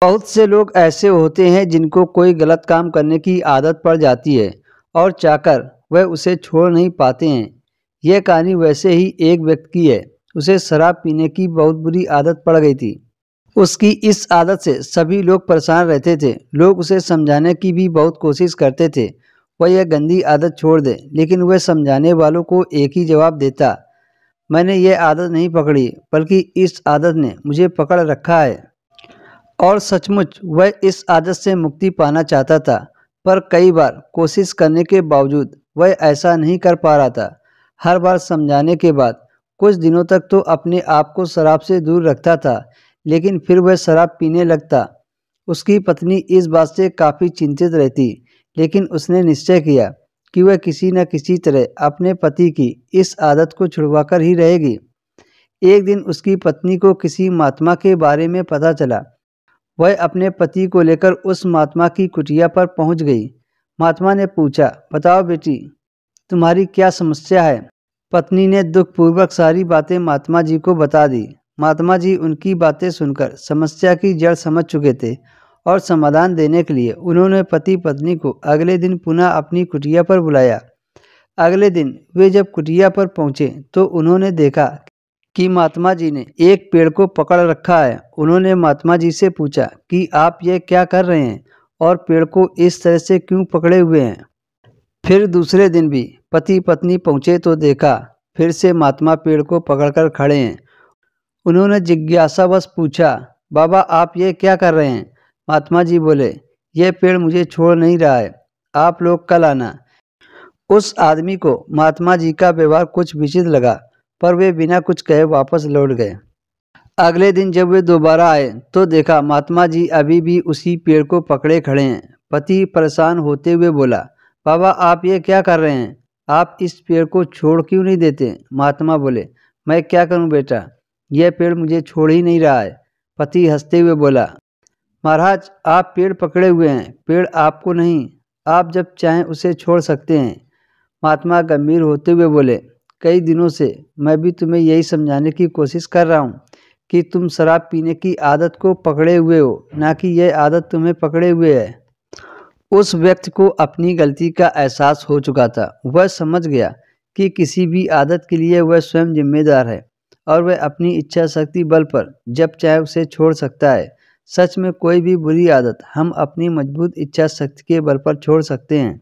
बहुत से लोग ऐसे होते हैं जिनको कोई गलत काम करने की आदत पड़ जाती है और चाहकर वह उसे छोड़ नहीं पाते हैं। यह कहानी वैसे ही एक व्यक्ति की है। उसे शराब पीने की बहुत बुरी आदत पड़ गई थी। उसकी इस आदत से सभी लोग परेशान रहते थे। लोग उसे समझाने की भी बहुत कोशिश करते थे वह यह गंदी आदत छोड़ दे, लेकिन वह समझाने वालों को एक ही जवाब देता, मैंने यह आदत नहीं पकड़ी, बल्कि इस आदत ने मुझे पकड़ रखा है। और सचमुच वह इस आदत से मुक्ति पाना चाहता था, पर कई बार कोशिश करने के बावजूद वह ऐसा नहीं कर पा रहा था। हर बार समझाने के बाद कुछ दिनों तक तो अपने आप को शराब से दूर रखता था, लेकिन फिर वह शराब पीने लगता। उसकी पत्नी इस बात से काफ़ी चिंतित रहती, लेकिन उसने निश्चय किया कि वह किसी न किसी तरह अपने पति की इस आदत को छुड़वाकर ही रहेगी। एक दिन उसकी पत्नी को किसी महात्मा के बारे में पता चला। वह अपने पति को लेकर उस महात्मा की कुटिया पर पहुंच गई। महात्मा ने पूछा, बताओ बेटी, तुम्हारी क्या समस्या है? पत्नी ने दुखपूर्वक सारी बातें महात्मा जी को बता दी। महात्मा जी उनकी बातें सुनकर समस्या की जड़ समझ चुके थे और समाधान देने के लिए उन्होंने पति पत्नी को अगले दिन पुनः अपनी कुटिया पर बुलाया। अगले दिन वे जब कुटिया पर पहुंचे तो उन्होंने देखा कि महात्मा जी ने एक पेड़ को पकड़ रखा है। उन्होंने महात्मा जी से पूछा कि आप ये क्या कर रहे हैं और पेड़ को इस तरह से क्यों पकड़े हुए हैं? फिर दूसरे दिन भी पति पत्नी पहुंचे तो देखा फिर से महात्मा पेड़ को पकड़कर खड़े हैं। उन्होंने जिज्ञासावश पूछा, बाबा आप ये क्या कर रहे हैं? महात्मा जी बोले, यह पेड़ मुझे छोड़ नहीं रहा है, आप लोग कल आना। उस आदमी को महात्मा जी का व्यवहार कुछ विचित्र लगा, पर वे बिना कुछ कहे वापस लौट गए। अगले दिन जब वे दोबारा आए तो देखा महात्मा जी अभी भी उसी पेड़ को पकड़े खड़े हैं। पति परेशान होते हुए बोला, बाबा आप ये क्या कर रहे हैं? आप इस पेड़ को छोड़ क्यों नहीं देते? महात्मा बोले, मैं क्या करूं बेटा, यह पेड़ मुझे छोड़ ही नहीं रहा है। पति हंसते हुए बोला, महाराज आप पेड़ पकड़े हुए हैं, पेड़ आपको नहीं, आप जब चाहें उसे छोड़ सकते हैं। महात्मा गंभीर होते हुए बोले, कई दिनों से मैं भी तुम्हें यही समझाने की कोशिश कर रहा हूँ कि तुम शराब पीने की आदत को पकड़े हुए हो, ना कि यह आदत तुम्हें पकड़े हुए है। उस व्यक्ति को अपनी गलती का एहसास हो चुका था। वह समझ गया कि किसी भी आदत के लिए वह स्वयं जिम्मेदार है और वह अपनी इच्छा शक्ति बल पर जब चाहे उसे छोड़ सकता है। सच में कोई भी बुरी आदत हम अपनी मजबूत इच्छा शक्ति के बल पर छोड़ सकते हैं।